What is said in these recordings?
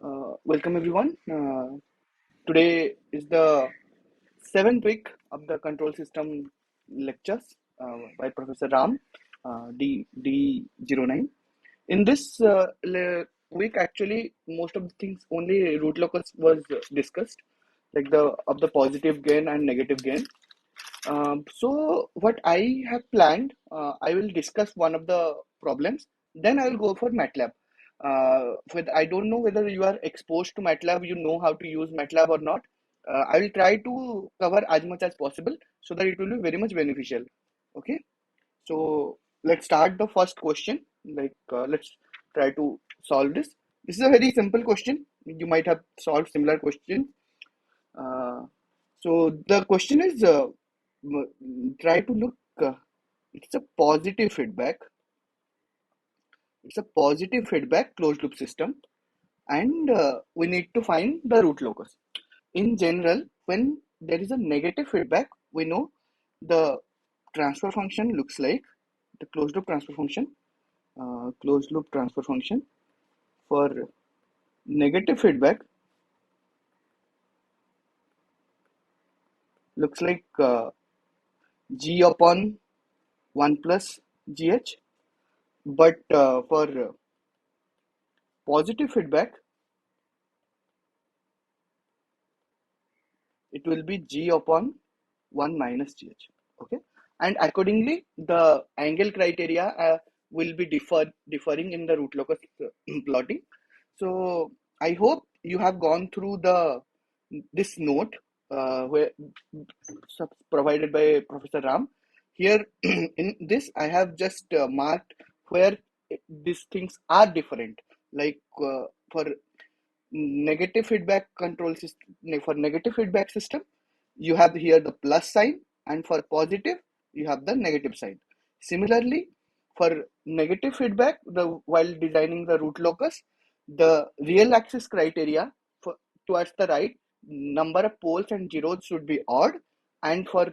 Welcome everyone. Today is the seventh week of the control system lectures by Professor Ram, de-09. In this week, actually, most of the things only root locus was discussed, like the positive gain and negative gain. So what I have planned, I will discuss one of the problems, then I will go for Matlab. I don't know whether you are exposed to Matlab, you know how to use Matlab or not. I will try to cover as much as possible so that it will be very much beneficial. Okay, so let's start the first question. Let's try to solve this. This is a very simple question. You might have solved similar question. Uh, so the question is, try to look. It's a positive feedback. It's a positive feedback closed loop system, and we need to find the root locus. In general, when there is a negative feedback, we know the transfer function looks like the closed loop transfer function. Closed loop transfer function for negative feedback looks like g upon 1 plus gh, but for positive feedback it will be g upon 1 minus gh. Okay, and accordingly the angle criteria will be differing in the root locus plotting. So I hope you have gone through this note where provided by Professor Ram. Here in this I have just marked where these things are different, like for negative feedback control system, for negative feedback system you have here the plus sign, and for positive you have the negative sign. Similarly, for negative feedback, while designing the root locus, the real axis criteria for towards the right, number of poles and zeros should be odd, and for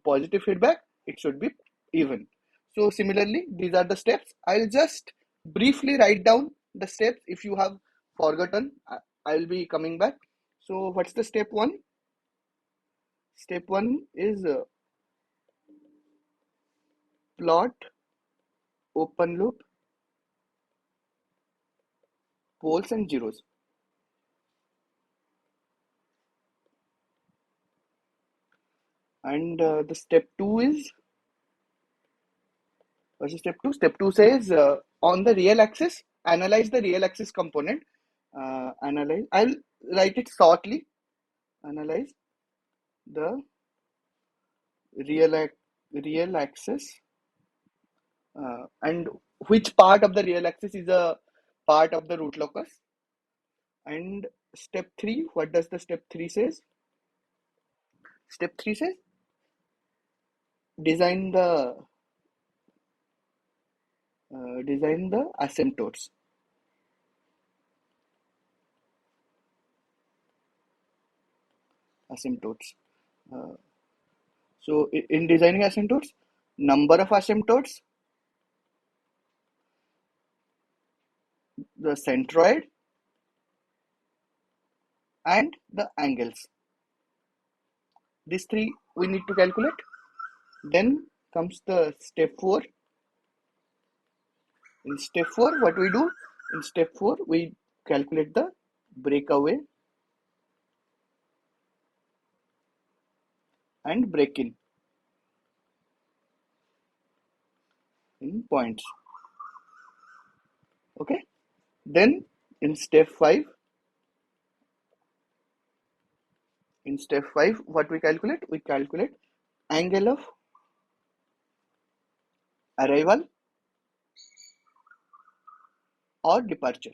positive feedback it should be even. So similarly, these are the steps. I'll just briefly write down the steps. If you have forgotten, I will be coming back. So what's the step one? Step one is plot open loop poles and zeros. And the step two is, what's the step two? Step two says on the real axis, analyze the real axis component. Analyze, I'll write it shortly. Analyze the real, real axis, and which part of the real axis is a part of the root locus. And step three, what does the step three says? Step three says design the asymptotes. Asymptotes. Uh, so in designing asymptotes, number of asymptotes, the centroid, and the angles. These three we need to calculate. Then comes the step four. In step four, what we do? In step four, we calculate the breakaway and break-in in points. Okay. Then in step five, what we calculate? We calculate angle of arrival or departure.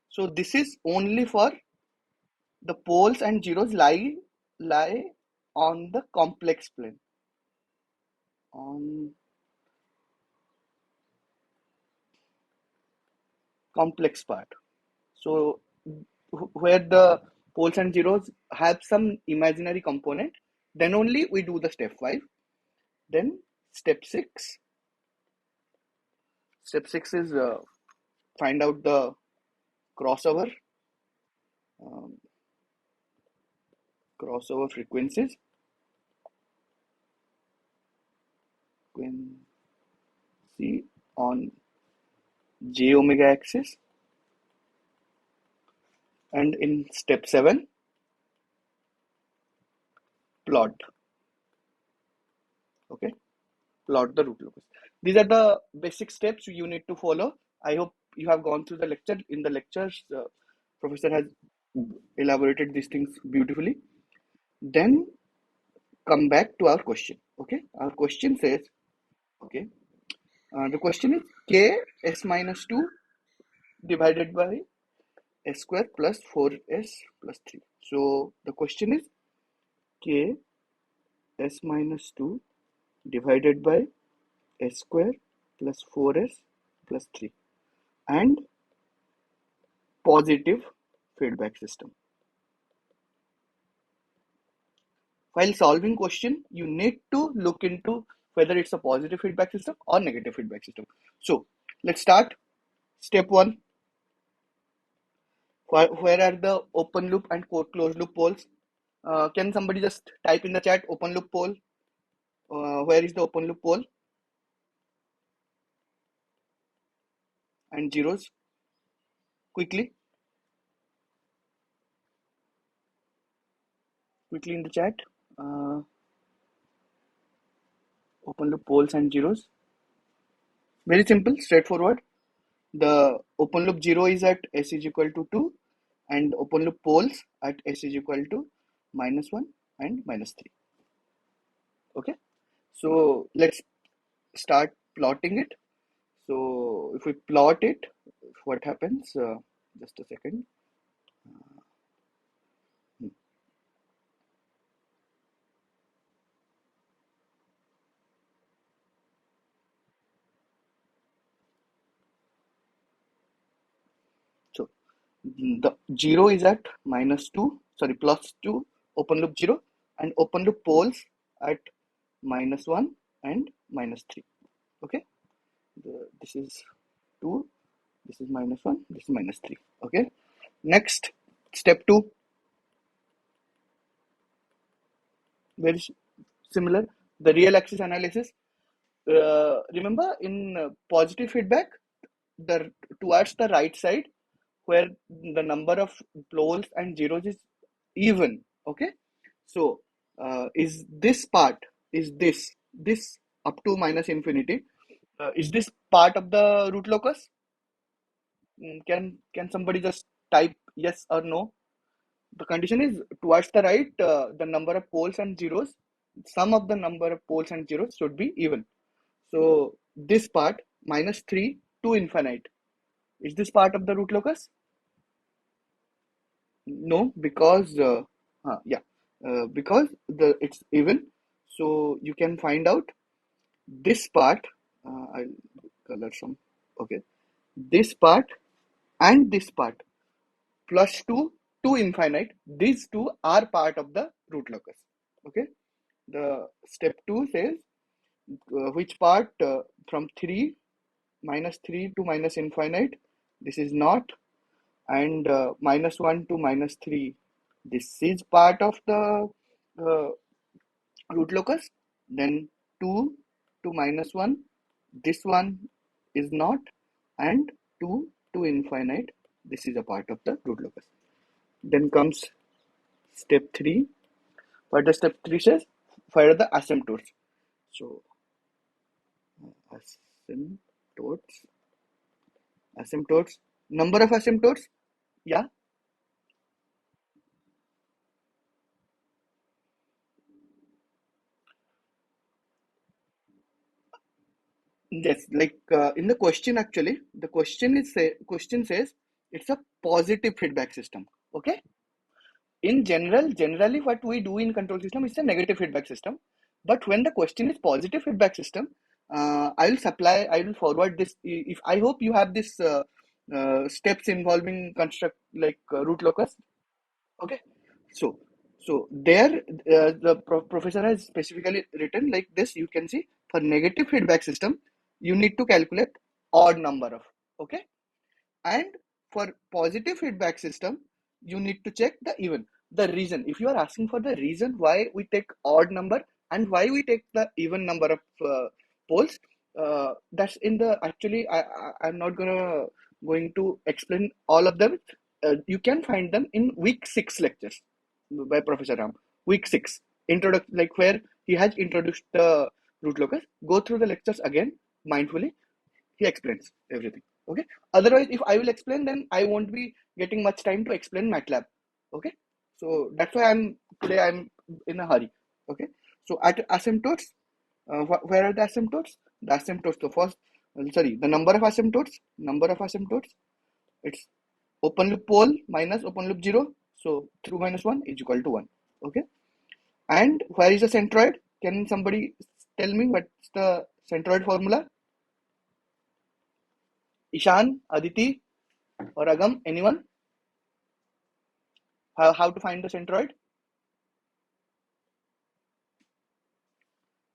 So this is only for the poles and zeros lie on the complex plane, on complex part. So where the poles and zeros have some imaginary component, then only we do the step 5. Then step 6. Step 6 is find out the crossover frequencies on j omega axis, and in step 7 plot. Okay, plot the root locus. These are the basic steps you need to follow. I hope you have gone through the lecture. In the lectures, professor has elaborated these things beautifully. Then come back to our question. Okay, our question says, okay, the question is k s minus 2 divided by s square plus 4s plus 3. So the question is k s minus 2 divided by s square plus 4s plus 3 and positive feedback system. While solving question, you need to look into whether it's a positive feedback system or negative feedback system. So let's start. Step 1. Where are the open loop and closed loop poles? Can somebody just type in the chat open loop pole? Where is the open loop pole? And zeros? Quickly in the chat. Open loop poles and zeros. Very simple, straightforward. The open loop 0 is at s is equal to 2 and open loop poles at s is equal to -1 and -3. Okay, so let's start plotting it. So if we plot it, what happens? Just a second. So the 0 is at +2, open loop 0, and open loop poles at -1 and -3. Okay, this is 2, this is -1, this is -3. Okay, next, step 2, very similar, the real axis analysis. Remember, in positive feedback, the towards the right side, where the number of poles and zeros is even. Okay, so is this part, is this up to minus infinity, is this part of the root locus? Can somebody just type yes or no? The condition is towards the right, the number of poles and zeros, sum of the number of poles and zeros should be even. So this part -3 to infinite, is this part of the root locus? No, because because it's even. So you can find out this part. I'll color some. Okay, this part and this part +2 to infinite. These two are part of the root locus. Okay, the step 2 says which part from -3 to minus infinite. This is not, and -1 to -3. This is part of the uh, root locus. Then 2 to -1. This one is not, and 2 to infinite. This is a part of the root locus. Then comes step 3. What does step 3 says? Find the asymptotes. So asymptotes, number of asymptotes. Yeah, yes, like in the question, actually the question says it's a positive feedback system. Okay, in generally what we do in control system is a negative feedback system, but when the question is positive feedback system, I will forward this. If I hope you have this steps involving construct like root locus. Okay, so there the professor has specifically written like this. You can see, for negative feedback system you need to calculate odd number of. Okay, and for positive feedback system, you need to check the reason. If you are asking for the reason why we take odd number and why we take the even number of poles, that's in the actually I'm not going to explain all of them. You can find them in week 6 lectures by Professor Ram. Week 6 introduction, like where he has introduced the root locus. Go through the lectures again mindfully. He explains everything. Okay. Otherwise, if I will explain, then I won't be getting much time to explain Matlab. Okay. So that's why I'm in a hurry. Okay. So at asymptotes, where are the asymptotes? The asymptotes. The first, sorry, the number of asymptotes. It's open loop pole minus open loop 0. So through minus 1 is equal to 1. Okay. And where is the centroid? Can somebody tell me what's the centroid formula? Ishan, Aditi, or Agam, anyone? How to find the centroid?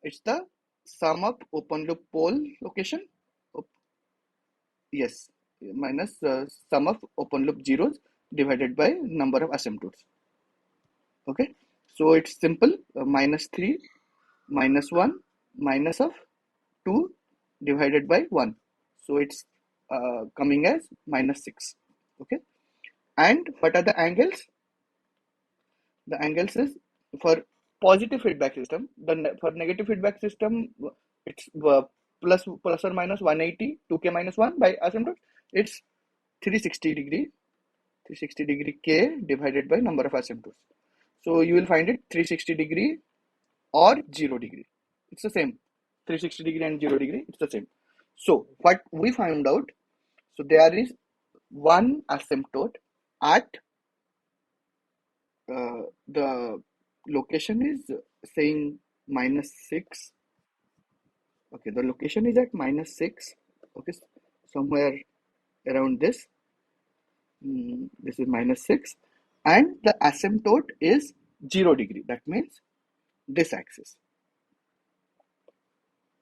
It's the sum of open loop pole location. Yes, minus sum of open loop zeros divided by number of asymptotes. Okay, so it's simple. Minus 3 minus 1 minus of 2 divided by 1. So it's coming as minus 6. Okay, and what are the angles? The angles is for positive feedback system. For negative feedback system, it's plus or minus 180, 2k minus 1 by asymptote. It's 360 degree k divided by number of asymptotes. So you will find it 360 degree or 0 degree. It's the same. 360 degree and 0 degree, it's the same. So what we found out, so there is one asymptote at the location is saying minus 6. Okay, the location is at minus 6. Okay, somewhere around this. This is minus 6. And the asymptote is 0 degree. That means this axis.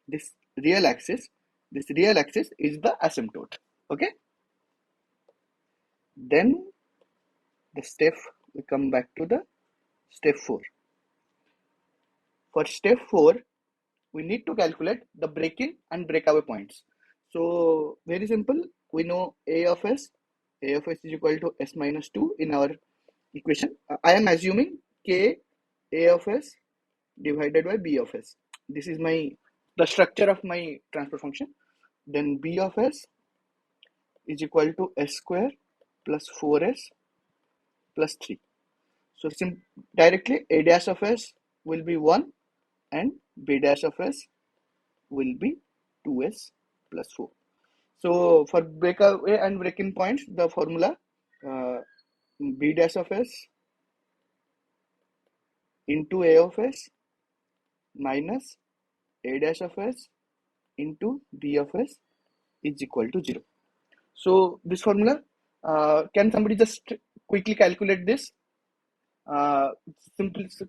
This real axis is the asymptote. Okay. Then we come back to the step 4. For step 4, we need to calculate the break-in and breakaway points. So very simple. We know A of S is equal to S minus 2 in our equation. I am assuming K A of S divided by B of S. This is the structure of my transfer function. Then B of S is equal to S square plus 4S plus 3. So directly A dash of S will be 1 and B dash of S will be 2S plus 4. So for breakaway and break-in points, the formula B dash of S into A of S minus A dash of S into B of S is equal to 0. So this formula, can somebody just quickly calculate this?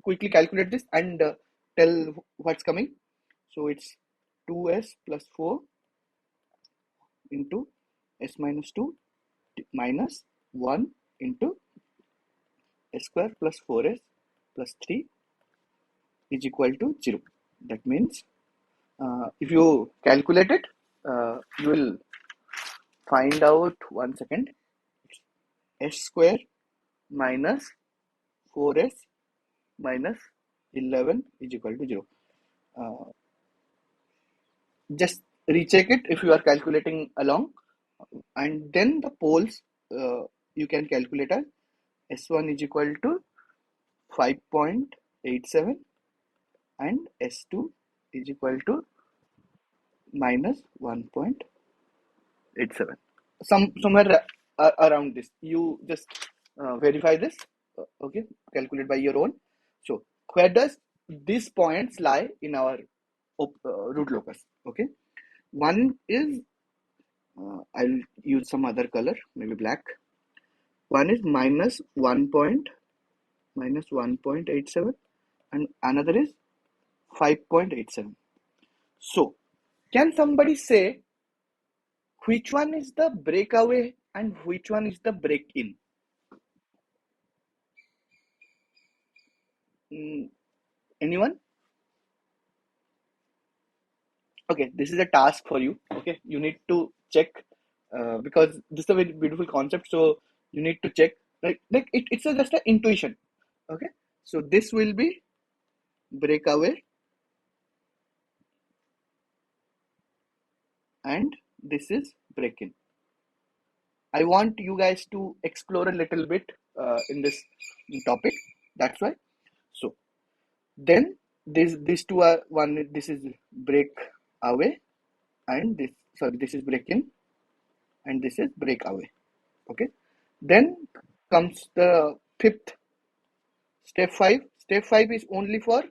Quickly calculate this and tell what's coming. So it's 2S plus 4 into S minus 2 minus 1 into S square plus 4S plus 3 is equal to 0. That means if you calculate it, you will find out, 1 second, S square minus 4S minus 11 is equal to 0. Just recheck it if you are calculating along, and then the poles you can calculate as S1 is equal to 5.87 and S2 is equal to minus 1.87. Somewhere around this. You just verify this. Okay, calculate by your own. So where does these points lie in our root locus? Okay, one is I'll use some other color, maybe black. One is minus 1.87 and another is 5.87. So can somebody say which one is the breakaway and which one is the break in? Anyone? Okay, this is a task for you. Okay, you need to check because this is a very beautiful concept. So you need to check. It's just an intuition. Okay, so this will be breakaway, and this is break in. I want you guys to explore a little bit in this topic. That's why. So then these two are one. This is break away, and this is break in, and this is break away. Okay. Then comes the fifth step five. Step five is only for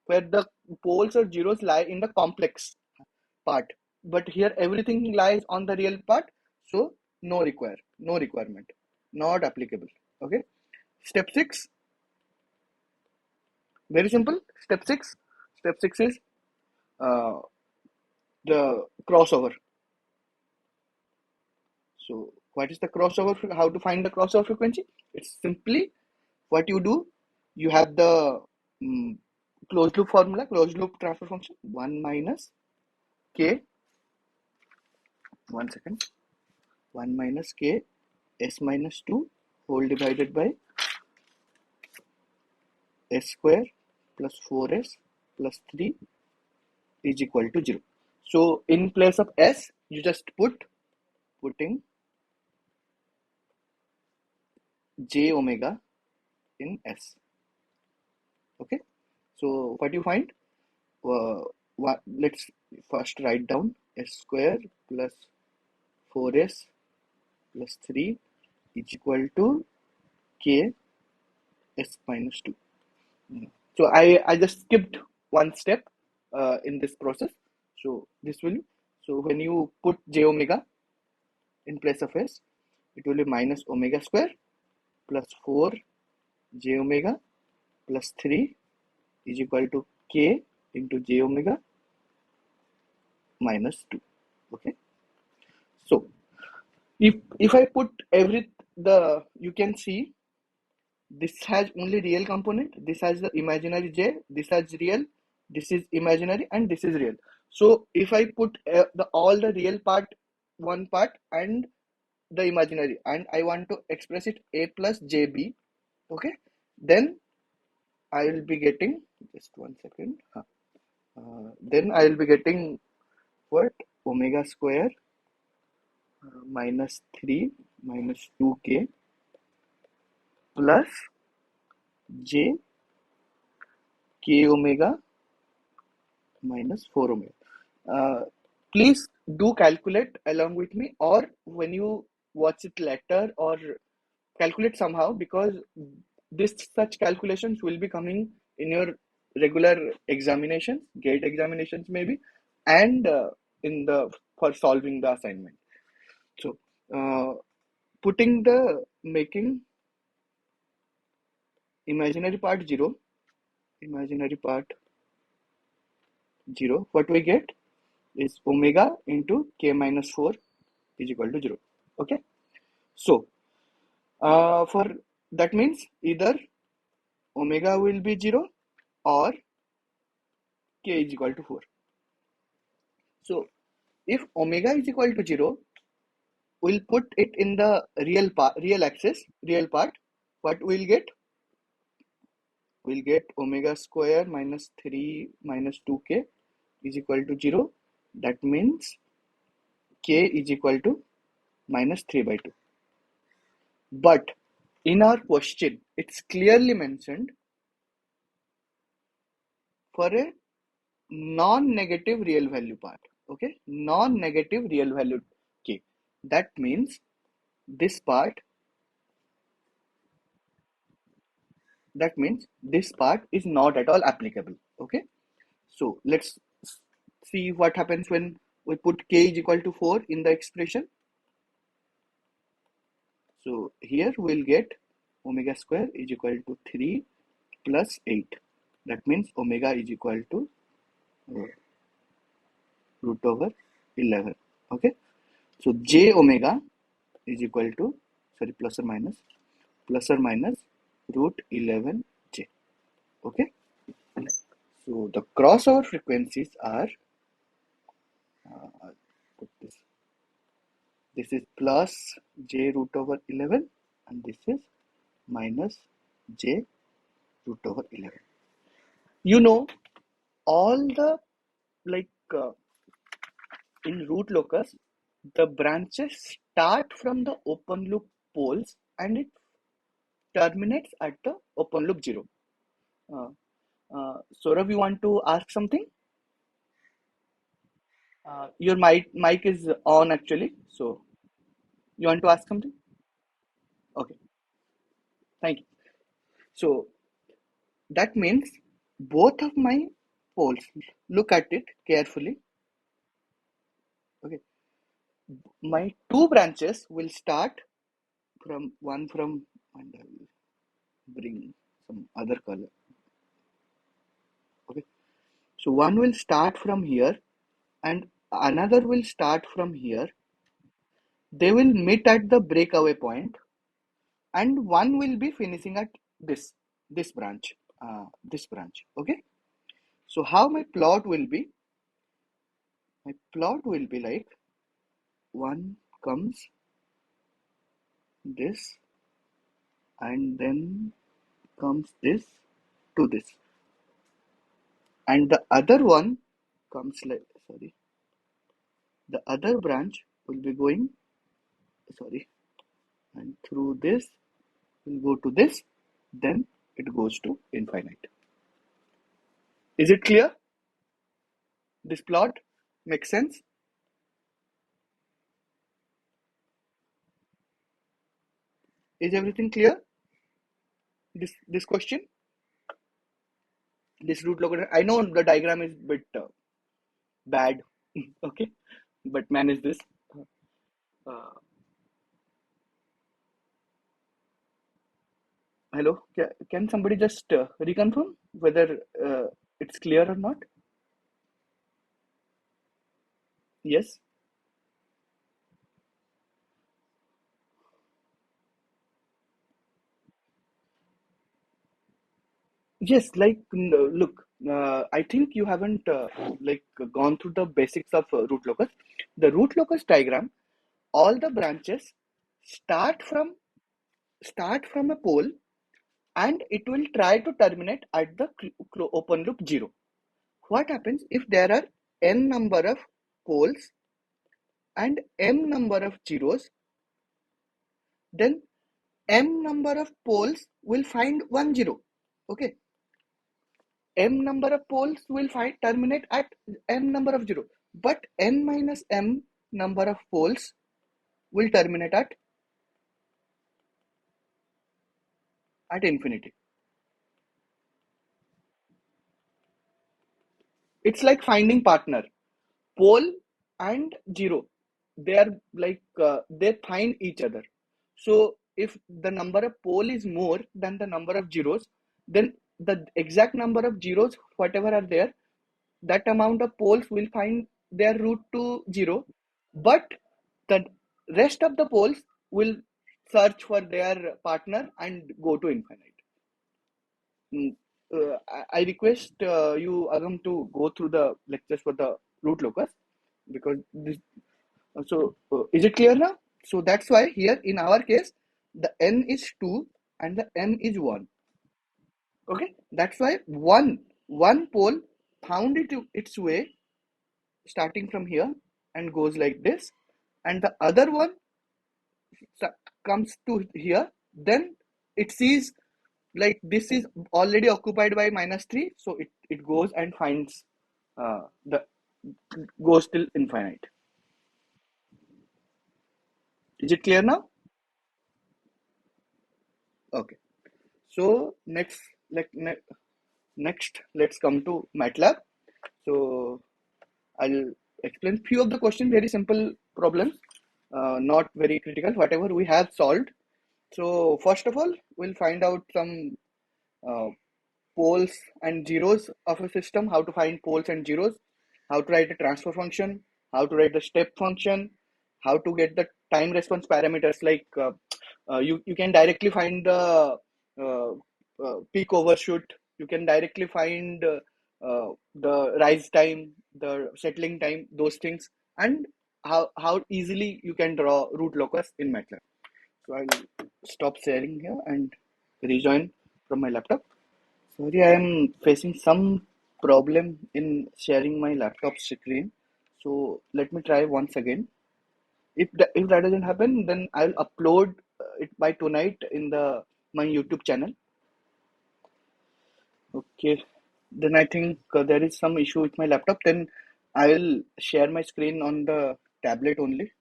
where the poles or zeros lie in the complex part. But here everything lies on the real part, so no requirement, not applicable. Okay. Step six, very simple. Step six is uh, the crossover. So what is the crossover? How to find the crossover frequency? It's simply what you do. You have the um, closed loop formula, closed loop transfer function, 1 minus k, 1 second, 1 minus k s minus 2 whole divided by s square plus 4s plus 3 is equal to 0. So in place of s, you just putting j omega in s. Okay. So what you find? Let's first write down s square plus 4s plus 3 is equal to k s minus 2. So I just skipped one step in this process. So when you put j omega in place of s, it will be minus omega square plus 4 j omega plus 3 is equal to k into j omega minus 2. Okay. So if I put you can see this has only real component, this has the imaginary j, this has real, this is imaginary, and this is real. So if I put all the real part, one part, and the imaginary, and I want to express it a plus jb, okay, then I will be getting, just 1 second, then I will be getting what? Omega square minus 3 minus 2k plus j k omega minus 4 omega. Please do calculate along with me, or when you watch it later, or calculate somehow, because this such calculations will be coming in your regular examinations, gate examinations maybe, and in the for solving the assignment. So making imaginary part 0, imaginary part 0, what we get is omega into k minus 4 is equal to 0. Okay. So for that means either omega will be 0 or k is equal to 4. So if omega is equal to 0, we'll put it in the real axis, real part. What we'll get? We'll get omega square minus 3 minus 2k is equal to 0. That means k is equal to minus 3 by 2. But in our question, it's clearly mentioned for a non-negative real value part. Okay, non-negative real value k. That means this part, is not at all applicable. Okay, so let's see what happens when we put k is equal to 4 in the expression. So here we'll get omega square is equal to 3 plus 8. That means omega is equal to root over 11. Okay. So j omega is equal to, sorry, plus or minus root 11j. Okay. So the crossover frequencies are, put this, this is plus j root over 11 and this is minus j root over 11. You know, all the, like, in root locus, the branches start from the open loop poles and it terminates at the open loop 0. Uh, Saurav, you want to ask something? Your mic is on actually, so you want to ask something? Okay, thank you. So that means both of my poles, look at it carefully. Okay, my two branches will start from one from, and I will bring some other color. Okay, so one will start from here and another will start from here. They will meet at the breakaway point and one will be finishing at this branch, this branch. Okay, so how my plot will be? My plot will be like one comes this and then comes this to this, and the other one comes like, sorry, the other branch will be going, sorry, and through this will go to this, then it goes to infinite. Is it clear? This plot makes sense? Is everything clear? This question, this root locus. I know the diagram is a bit bad, okay, but manage this. Uh, Hello, can somebody just reconfirm whether it's clear or not? Yes. Yes, like, look, I think you haven't like gone through the basics of root locus. The root locus diagram, all the branches start from a pole and it will try to terminate at the open loop 0. What happens if there are n number of poles and m number of zeros? Then m number of poles will find 1 0. Okay, m number of poles will find terminate at m number of 0, but n minus m number of poles will terminate at infinity. It's like finding partner. Pole and 0, they are like, they find each other. So if the number of pole is more than the number of zeros, then the exact number of zeros whatever are there, that amount of poles will find their route to 0, but the rest of the poles will search for their partner and go to infinite. Mm, I request you, Agam, to go through the lectures for the root locus, because this. Is it clear now? So that's why here in our case, the n is 2 and the m is 1. Okay, that's why one pole found its way starting from here and goes like this, and the other one comes to here. Then it sees like this is already occupied by -3, so it goes and finds the goes till infinite. Is it clear now? Okay. So next, let's come to Matlab. So I'll explain few of the questions, very simple problems, not very critical, whatever we have solved. So first of all, we'll find out some uh, poles and zeros of a system, how to find poles and zeros, how to write a transfer function, how to write the step function, how to get the time response parameters, like you can directly find the peak overshoot. You can directly find the rise time, the settling time, those things, and how easily you can draw root locus in MATLAB. So I'll stop sharing here and rejoin from my laptop. Sorry, I am facing some problem in sharing my laptop screen. So let me try once again. If that doesn't happen, then I'll upload it by tonight in the my YouTube channel. Okay. Then I think there is some issue with my laptop. Then I'll share my screen on the tablet only.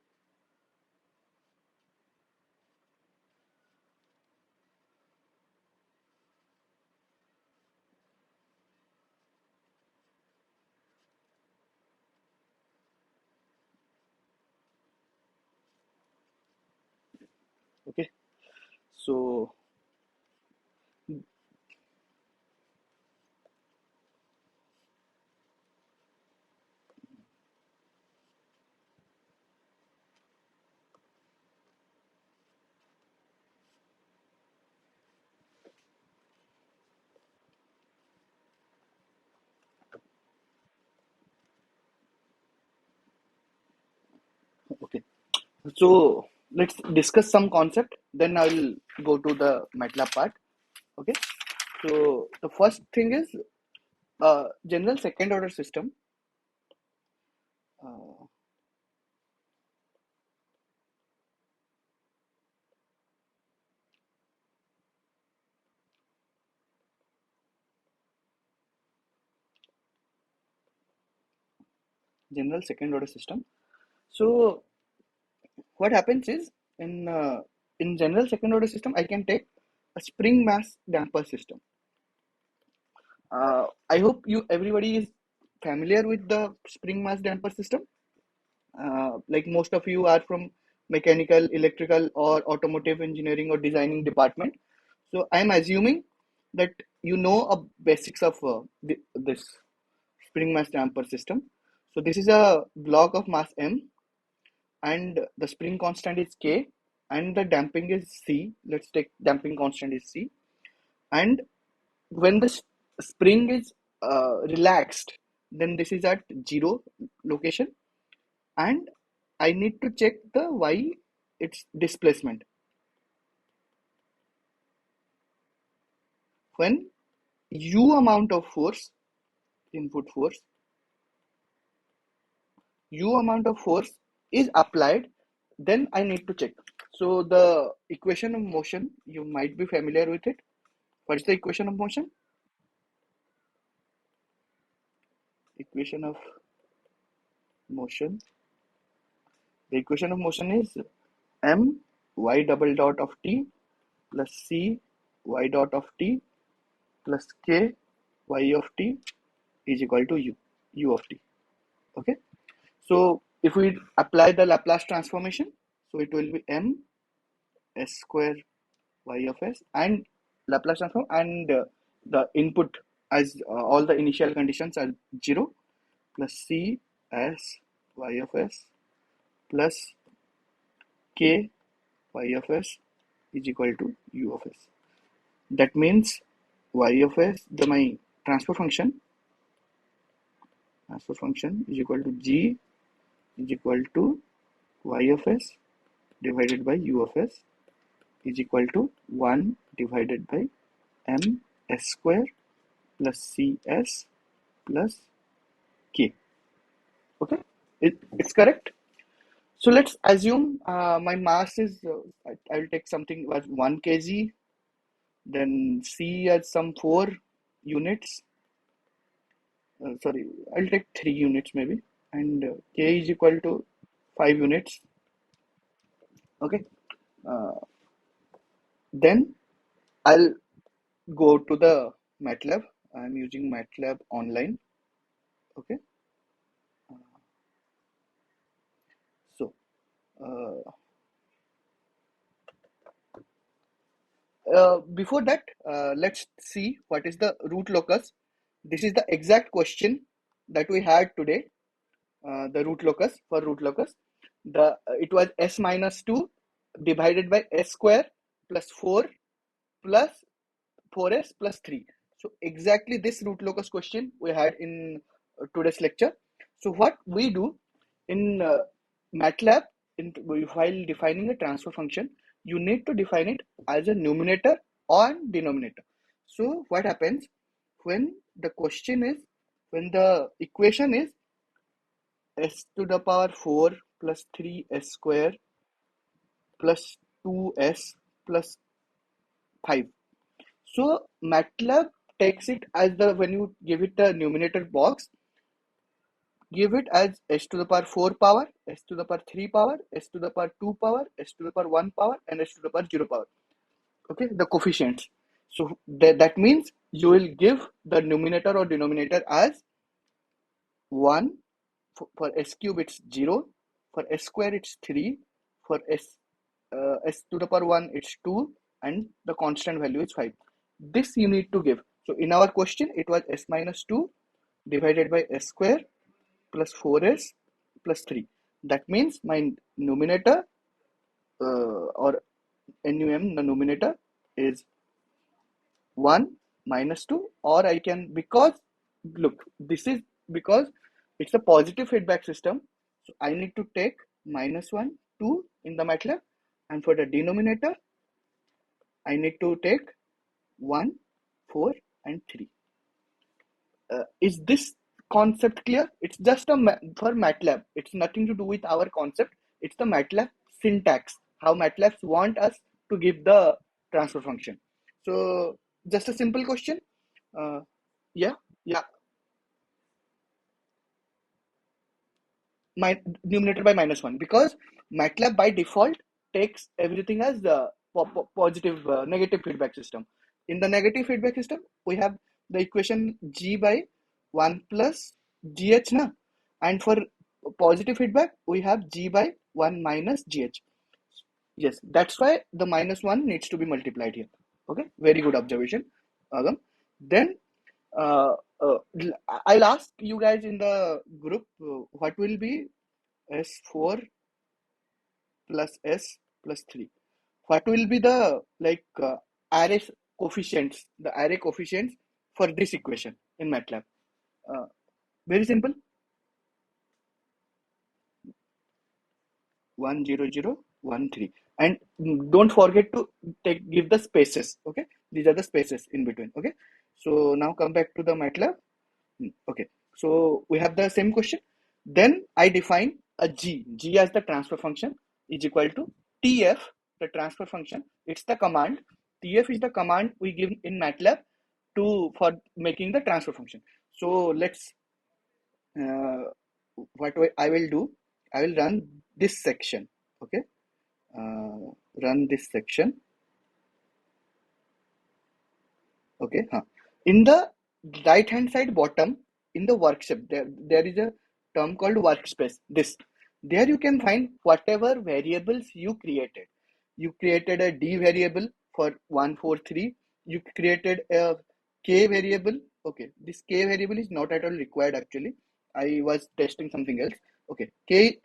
Okay. So okay. So let's discuss some concept. Then I'll go to the MATLAB part. Okay. So the first thing is general second order system. Uh, General second order system. So what happens is in general second order system, I can take a spring mass damper system. I hope you everybody is familiar with the spring mass damper system. Like most of you are from mechanical, electrical, or automotive engineering or designing department. So I'm assuming that you know a basics of this spring mass damper system. So this is a block of mass m, and the spring constant is k, and the damping is c. Let's take damping constant is c. And when the spring is relaxed, then this is at 0 location, and I need to check the y, its displacement. When u amount of force, input force, u amount of force is applied, then I need to check. So the equation of motion, you might be familiar with it. What is the equation of motion? Equation of motion. The equation of motion is m y double dot of t plus c y dot of t plus k y of t is equal to u of t. Okay. So if we apply the Laplace transformation, so it will be m s square y of s, and Laplace transform, and the input as all the initial conditions are 0, plus c s y of s plus k y of s is equal to u of s. That means y of s, my transfer function is equal to g is equal to y of s divided by u of s is equal to 1 divided by m s square plus cs plus k. Okay, it's correct. So let's assume my mass is, I will take something as 1 kg, then c as some 4 units. Sorry, I'll take 3 units maybe, and k is equal to 5 units. Okay, uh, then I'll go to the MATLAB. I'm using MATLAB online. Okay, so uh, before that, let's see what is the root locus. This is the exact question that we had today. The root locus, for root locus. it was s minus 2 divided by s square plus 4 plus 4s plus 3. So exactly this root locus question we had in today's lecture. So what we do in Matlab, while defining a transfer function, you need to define it as a numerator or denominator. So what happens when the question is, when the equation is s to the power 4 plus 3s square plus 2s plus 5. So Matlab takes it as the, when you give it the numerator box, give it as s to the power 4 power, s to the power 3 power, s to the power 2 power, s to the power 1 power, and s to the power 0 power. Okay, the coefficients. So that means you will give the numerator or denominator as 1, for s cube it's 0, for s square it's 3, for s to the power 1 it's 2, and the constant value is 5. This you need to give. So in our question it was s minus 2 divided by s square plus 4s plus 3. That means my numerator or NUM, the numerator is 1 minus 2, or I can, because look, this is because it's a positive feedback system, so I need to take minus 1 2 in the MATLAB, and for the denominator I need to take 1 4 and 3. Is this concept clear? It's just for MATLAB. It's nothing to do with our concept. It's the MATLAB syntax, how MATLAB want us to give the transfer function. So just a simple question. Uh, yeah, yeah. My numerator by minus 1, because MATLAB by default takes everything as the positive, negative feedback system. In the negative feedback system, we have the equation g by 1 plus gh, na? And for positive feedback, we have g by 1 minus gh. Yes, that's why the minus 1 needs to be multiplied here. Okay, very good observation, Agam. Then uh, uh, I'll ask you guys in the group what will be s4 plus s plus 3. What will be the array coefficients, the array coefficients for this equation in MATLAB? Uh, Very simple. 1 0 0 1 3, and don't forget to give the spaces. Okay, these are the spaces in between. Okay, so now come back to the MATLAB. Okay, so we have the same question. Then I define a g as the transfer function is equal to tf, the transfer function. It's the command. Tf is the command we give in MATLAB to for making the transfer function. So let's uh, what I will do. I will run this section. Okay, run this section. Okay, huh. In the right hand side bottom, in the workspace, there is a term called workspace. This, there you can find whatever variables you created. You created a d variable for 1 4 3. You created a k variable. Okay, this k variable is not at all required actually. I was testing something else. Okay, k,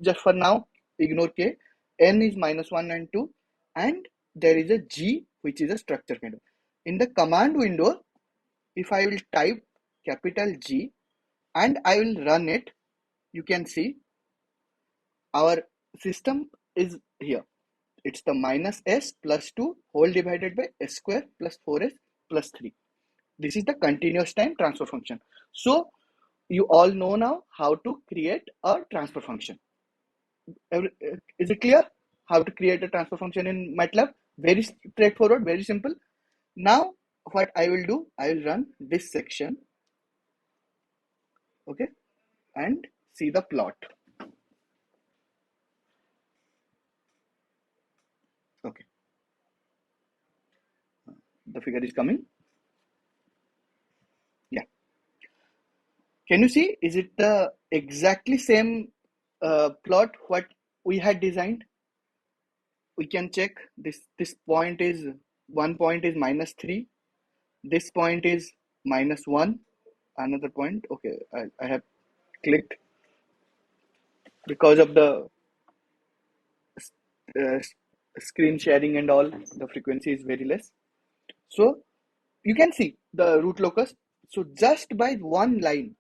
just for now ignore k. N is minus 1 and 2, and there is a g which is a structure kind of. In the command window, if I will type capital G and I will run it, you can see our system is here. It's the minus s plus 2 whole divided by s square plus 4s plus 3. This is the continuous time transfer function. So you all know now how to create a transfer function. Is it clear how to create a transfer function in MATLAB? Very straightforward, very simple. Now what I will do, I will run this section. Okay, and see the plot. Okay, the figure is coming. Yeah, can you see? Is it the exactly same plot what we had designed? We can check this. This point is, one point is minus 3. This point is minus 1. Another point. Okay, I have clicked because of the screen sharing and all, the frequency is very less. So you can see the root locus. So just by one line,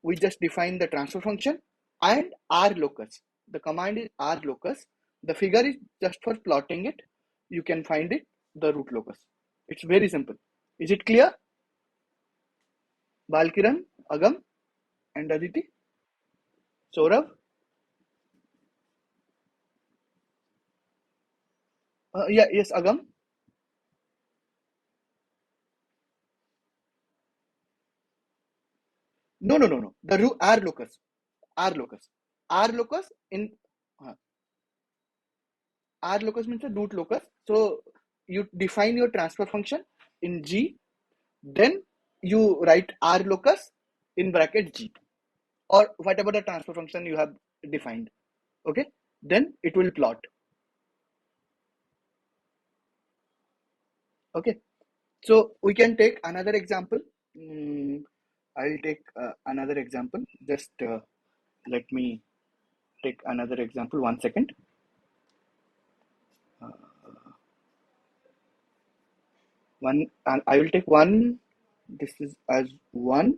we just define the transfer function and R locus. The command is R locus. The figure is just for plotting it. You can find it, the root locus. It's very simple. Is it clear? Balkiran, Agam, and Aditi, Saurav? Yeah, yes, Agam. No, no, no, no. The root R locus. R locus. R locus in R locus means a root locus. So you define your transfer function in G, then you write R locus in bracket G, or whatever the transfer function you have defined. Okay, then it will plot. Okay, so we can take another example. I'll take another example. Just let me take another example. 1 second. One, and I will take one. This is as one,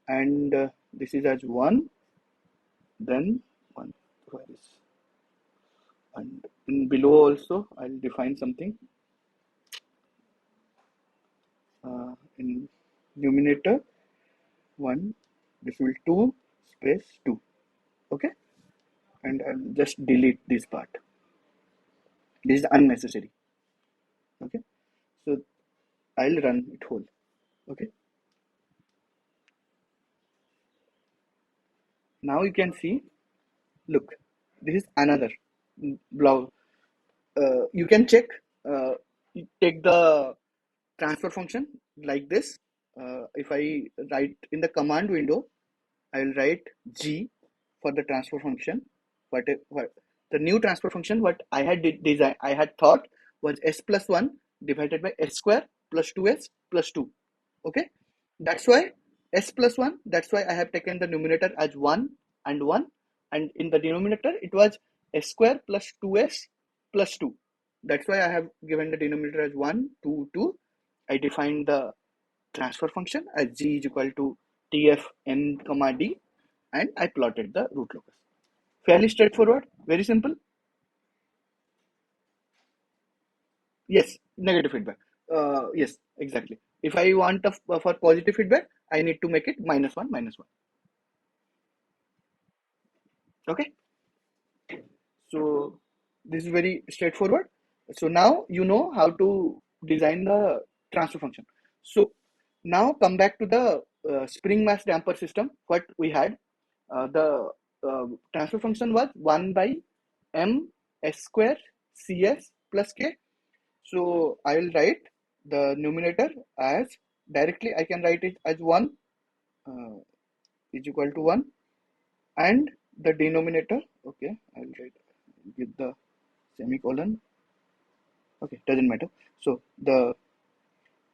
and this is as one. Then one. Where is, and in below also I'll define something. In numerator 1, this will 2 space 2. Okay, and I'll just delete this part. This is unnecessary. Okay, so I'll run it whole. Okay, now you can see, look, this is another block. You can check, you take the transfer function like this. If I write in the command window, I will write G for the transfer function. What the new transfer function, what I had design, I had thought was s plus 1 divided by s square plus 2s plus 2. Okay, that's why s plus 1, that's why I have taken the numerator as 1 and 1, and in the denominator it was s square plus 2s plus 2. That's why I have given the denominator as 1, 2, 2. I defined the transfer function as G is equal to TF n comma D, and I plotted the root locus. Fairly straightforward, very simple. Yes, negative feedback. Yes, exactly. If I want for positive feedback, I need to make it -1, -1. Okay, so this is very straightforward. So now you know how to design the transfer function. So now come back to the spring mass damper system. What we had, the transfer function was 1 by m s square cs plus k. So I will write the numerator as, directly I can write it as 1 uh, is equal to 1, and the denominator, okay, I will write with the semicolon. Okay, doesn't matter. So the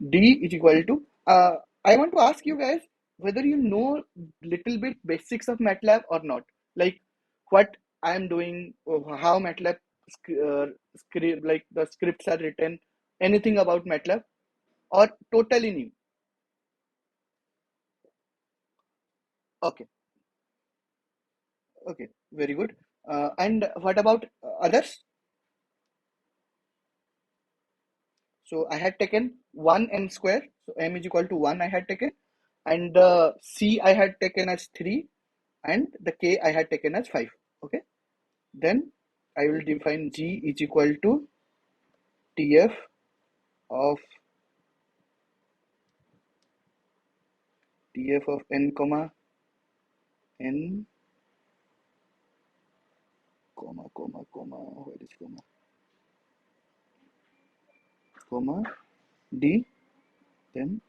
D is equal to, I want to ask you guys whether you know little bit basics of MATLAB or not. Like what I am doing, or how MATLAB script, like the scripts are written, anything about MATLAB, or totally new. Okay, okay, very good. And what about others? So I had taken 1 m square, so m is equal to 1 I had taken, and the c I had taken as 3, and the k I had taken as 5. Okay, then I will define G is equal to TF of n comma n comma, where is comma D, then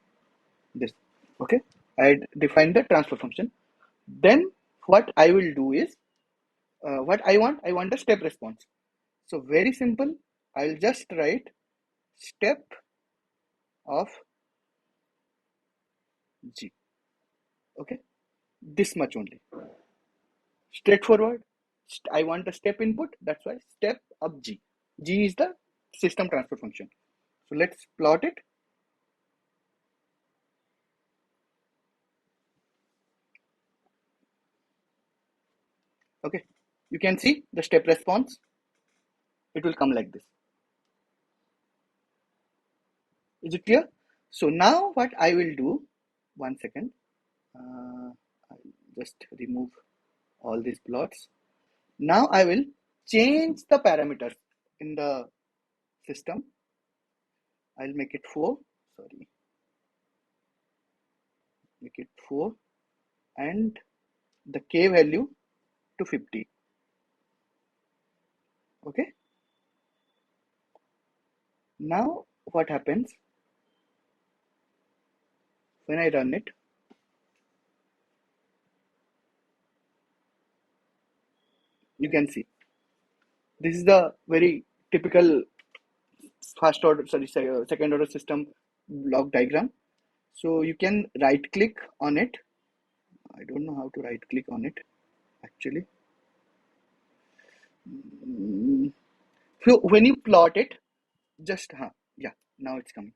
this. Okay, I defined the transfer function. Then what I will do is, what I want a step response. So very simple, I'll just write step of G. Okay, this much only. Straightforward. I want a step input, that's why step of G. G is the system transfer function. So let's plot it. Okay, you can see the step response. It will come like this. Is it clear? So now what I will do, 1 second, I'll just remove all these plots. Now I will change the parameters in the system. I'll make it 4, sorry, make it 4 and the K value to 50. Okay. Now what happens when I run it? You can see this is the very typical first order, sorry, second order system block diagram. So you can right click on it. I don't know how to right click on it actually. So when you plot it, just yeah, now it's coming.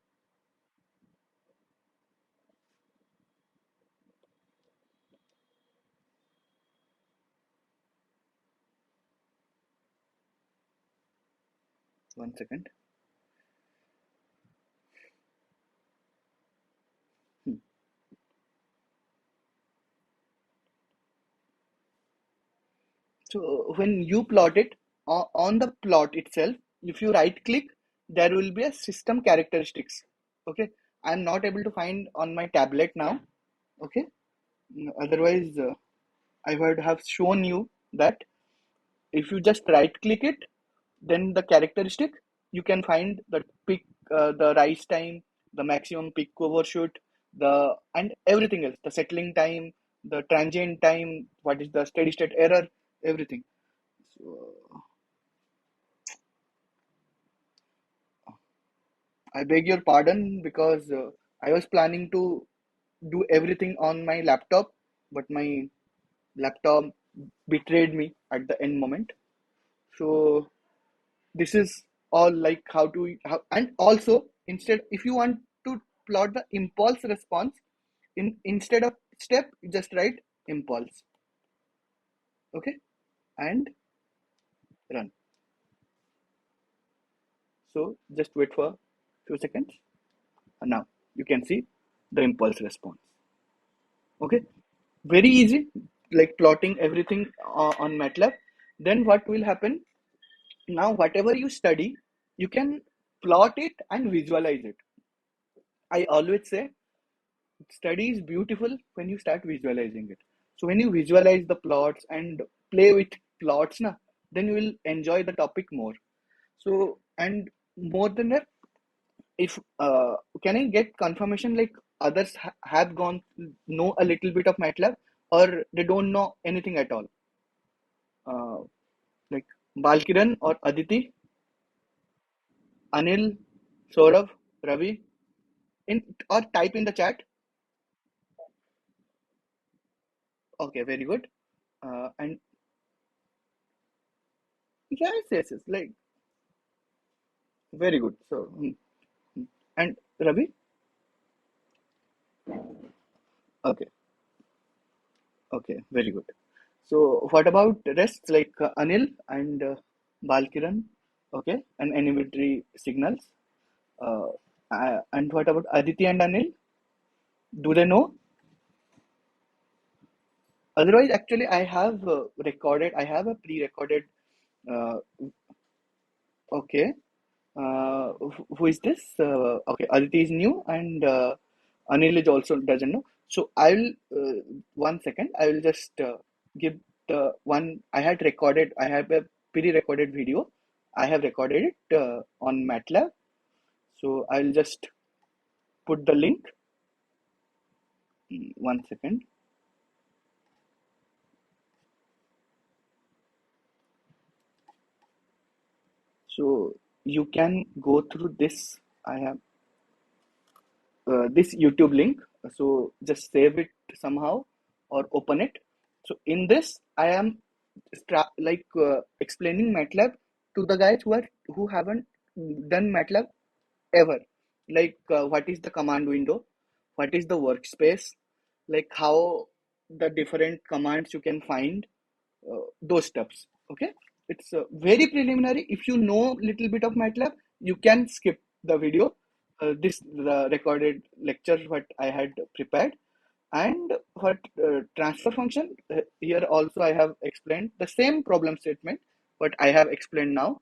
One second. So when you plot it on the plot itself, if you right click, there will be a system characteristics. Okay, I'm not able to find on my tablet now. Okay, otherwise I would have shown you that if you just right click it, then the characteristic you can find the peak, the rise time, the maximum peak overshoot, the and everything else, the settling time, the transient time, what is the steady state error, everything. So I beg your pardon because I was planning to do everything on my laptop, but my laptop betrayed me at the end moment. So this is all like how to and also instead if you want to plot the impulse response instead of step, you just write impulse. Okay, and run. So just wait for few seconds, and now you can see the impulse response. Okay, very easy, like plotting everything on Matlab. Then what will happen, now whatever you study, you can plot it and visualize it. I always say study is beautiful when you start visualizing it. So when you visualize the plots and play with plots na, then you will enjoy the topic more. So and more than that, if can I get confirmation like others have gone know a little bit of MATLAB or they don't know anything at all, uh, like Balkiran or Aditi, Anil, Saurav, Ravi, in or type in the chat. Okay, very good. And yes, like very good. So and Ravi, okay, okay, very good. So what about the rest like Anil and Balkiran, okay, and animatory signals. And what about Aditi and Anil? Do they know? Otherwise, actually, I have recorded. I have a pre-recorded. Uh, okay. Who is this? Okay, Aditi is new and Anil is also doesn't know. So I will 1 second. I will just give the one I had recorded. I have a pre-recorded video. I have recorded it on Matlab. So I will just put the link. 1 second. So you can go through this. I have this YouTube link. So just save it somehow or open it. So in this, I am like explaining MATLAB to the guys who haven't done MATLAB ever. Like what is the command window, what is the workspace, like how the different commands you can find, those steps. Okay, it's very preliminary. If you know little bit of MATLAB, you can skip the video. This the recorded lecture what I had prepared. And what transfer function, here also I have explained the same problem statement what I have explained now.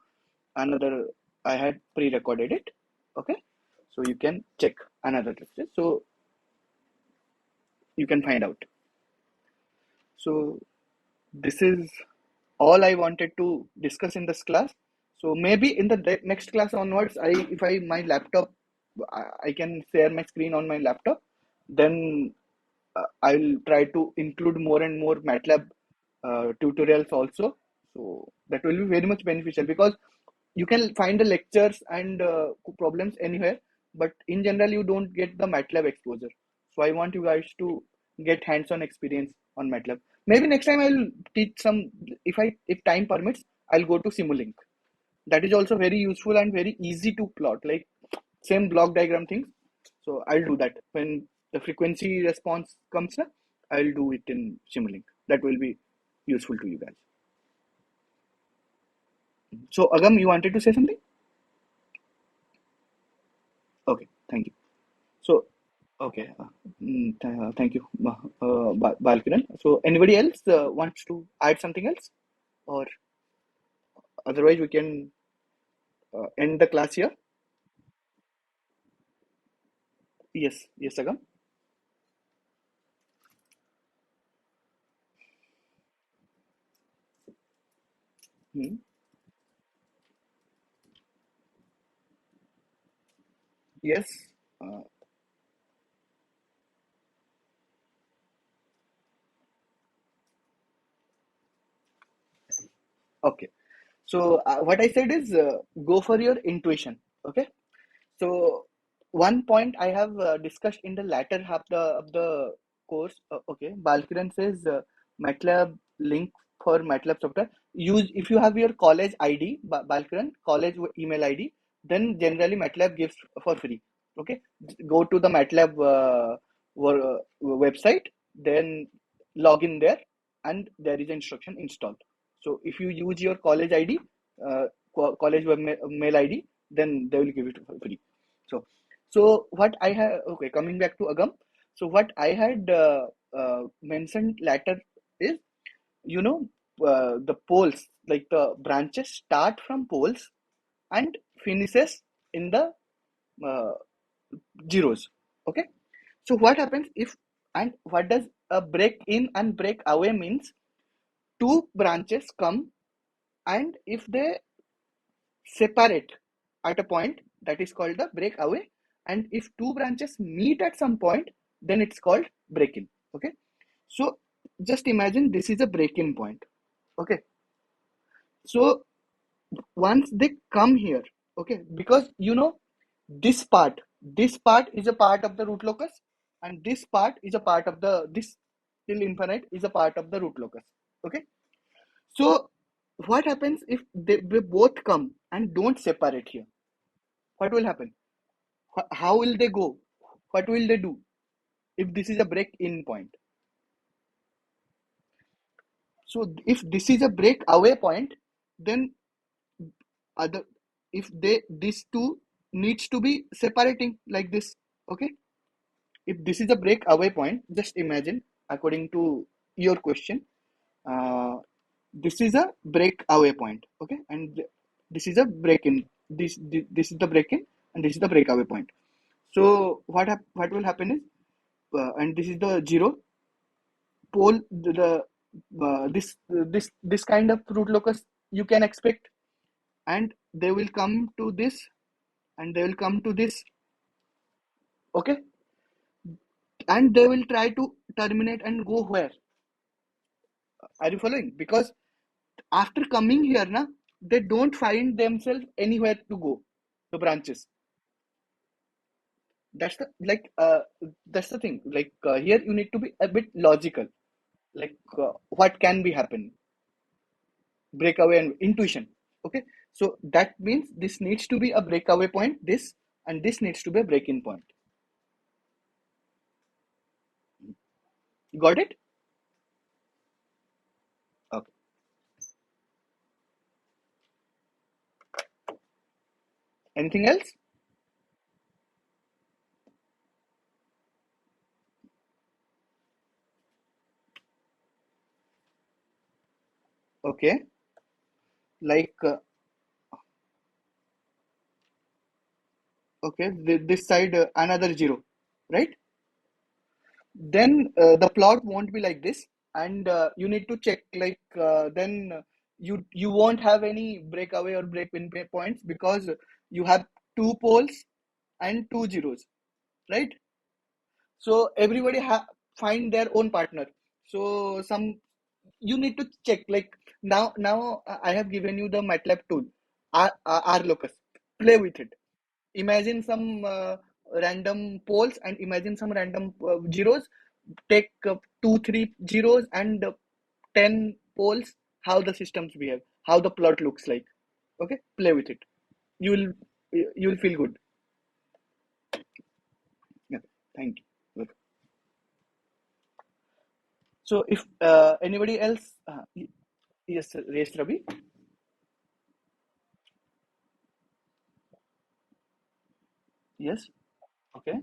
Another, I had pre-recorded it. Okay, so you can check another lecture, so you can find out. So this is all I wanted to discuss in this class. So maybe in the next class onwards, if I my laptop, I can share my screen on my laptop, then I'll try to include more and more MATLAB tutorials also. So that will be very much beneficial, because you can find the lectures and problems anywhere, but in general you don't get the MATLAB exposure. So I want you guys to get hands-on experience on MATLAB. Maybe next time I'll teach some, if time permits, I'll go to Simulink. That is also very useful and very easy to plot, like same block diagram things. So I'll do that when the frequency response comes up. I'll do it in Simulink. That will be useful to you guys. So Agam, you wanted to say something? Okay, thank you. So okay, thank you, Balkiran. So anybody else wants to add something else, or otherwise we can end the class here. Yes, yes, Agam. Hmm. Yes. Uh, okay. So what I said is go for your intuition. Okay. So one point I have discussed in the latter half of the course. Okay, Balkiran says MATLAB link for MATLAB software. Use if you have your college ID, Balkiran college email ID. Then generally MATLAB gives for free. Okay, go to the MATLAB website, then log in there, and there is an instruction installed. So if you use your college ID, college mail ID, then they will give it for free. So, so what I have, okay, coming back to Agam. So what I had mentioned later is, you know, the poles, like the branches start from poles and finishes in the uh, zeros. Okay. So what happens if, and what does a break in and break away means? Two branches come, and if they separate at a point, that is called the breakaway, and if two branches meet at some point, then it's called break-in. Okay, so just imagine this is a break-in point. Okay, so once they come here, okay, because this part is a part of the root locus, and this part is a part of the this till infinite is a part of the root locus. Okay, so what happens if they both come and don't separate here? What will happen? How will they go? What will they do if this is a break in point? So if this is a break away point, then other, if they, these two needs to be separating like this. Okay, if this is a break away point, just imagine according to your question, uh, this is a break away point. Okay, and this is a break in, this is the break in, and this is the break away point. So what will happen is, and this is the zero pole, this kind of root locus you can expect, and they will come to this, and they will come to this. Okay, and they will try to terminate and go where? Are you following? Because after coming here na, they don't find themselves anywhere to go, the branches. That's the, like that's the thing, like here you need to be a bit logical, like what can be happen, breakaway and intuition. Okay, So that means this needs to be a breakaway point, this, and this needs to be a break-in point. Got it? Okay. Anything else? Okay. Like, okay, this side another zero, right? Then the plot won't be like this, and you need to check like then you won't have any breakaway or break-in points because you have two poles and two zeros, right? So everybody find their own partner. So some you need to check like now I have given you the MATLAB tool, R locus. Play with it. Imagine some random poles and imagine some random zeros. Take two, three zeros and 10 poles. How the systems behave, how the plot looks like. Okay, play with it. You will feel good. Yeah, thank you. Welcome. So if anybody else, yes, yes, Ravi. Yes. Okay.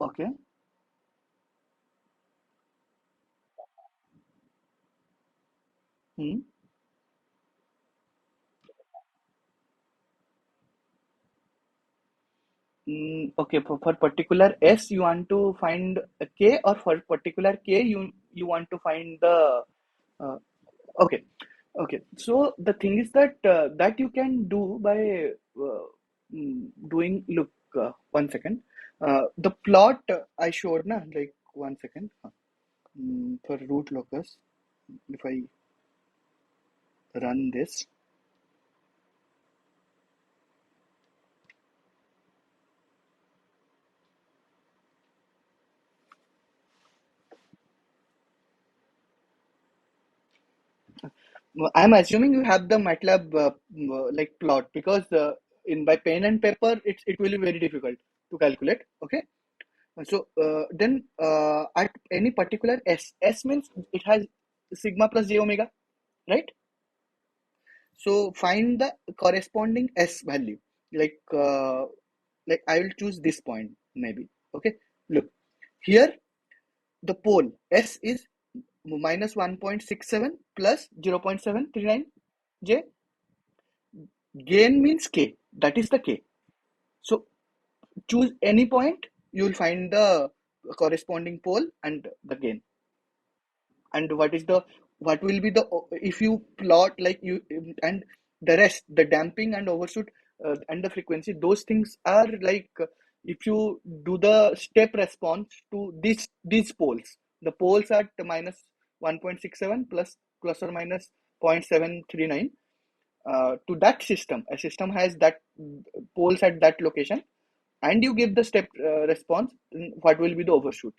Okay. Hmm. Okay, for particular S, you want to find a K, or for particular K, you want to find the uh, okay, okay. So the thing is that that you can do by doing. Look, one second. The plot I showed, na, like one second. For root locus, if I run this, I'm assuming you have the MATLAB like plot because in by pen and paper it will be very difficult to calculate. Okay, so then at any particular S means it has sigma plus j omega, right? So find the corresponding S value. Like I will choose this point maybe. Okay, look here, the pole S is minus 1.67 plus 0.739 j. Gain means K. That is the K. So choose any point, you will find the corresponding pole and the gain. And what will be the if you plot like you and the rest, the damping and overshoot and the frequency, those things are like if you do the step response to these poles, the poles at minus 1.67 plus or minus 0.739 to that system, a system has that poles at that location, and you give the step response, what will be the overshoot,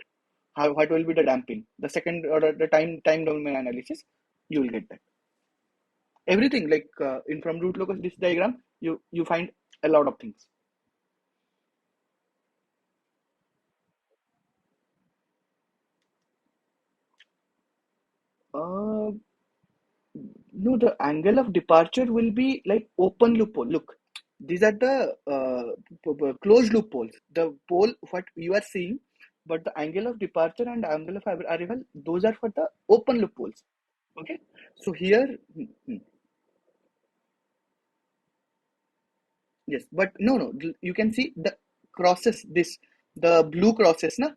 what will be the damping, the second order, the time domain analysis, you will get that everything like in from root locus this diagram you find a lot of things. uh, no, the angle of departure will be like open loop pole. Look, these are the closed loop poles, the pole what you are seeing, but the angle of departure and angle of arrival, those are for the open loop poles. Okay, so here, yes, but no, you can see the crosses, this, the blue crosses, na?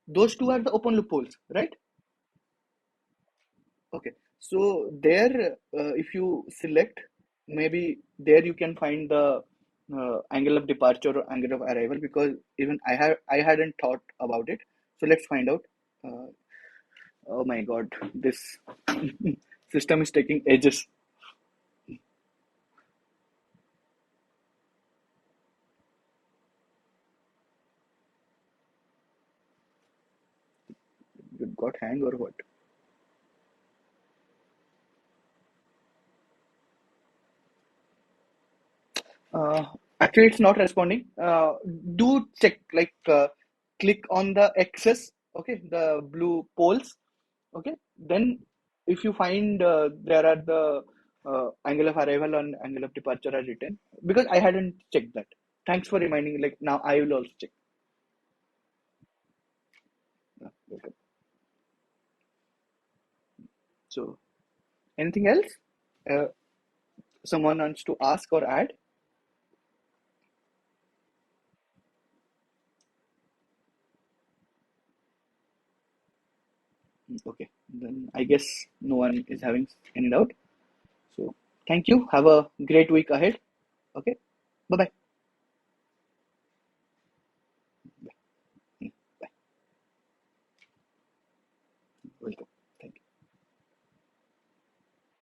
Those two are the open loop poles, right? Okay, so there, if you select, maybe there you can find the angle of departure or angle of arrival because even I hadn't thought about it. So let's find out. Uh, oh my God, this system is taking ages. got hang or what? Uh, Actually, it's not responding. Do check, like, click on the X's, okay, the blue poles, okay. Then, if you find there are the angle of arrival and angle of departure are written, because I hadn't checked that. Thanks for reminding. Like, now I will also check. Welcome. So, anything else? Uh, Someone wants to ask or add? Okay, then I guess no one is having any doubt. So, thank you. Have a great week ahead. Okay, bye bye.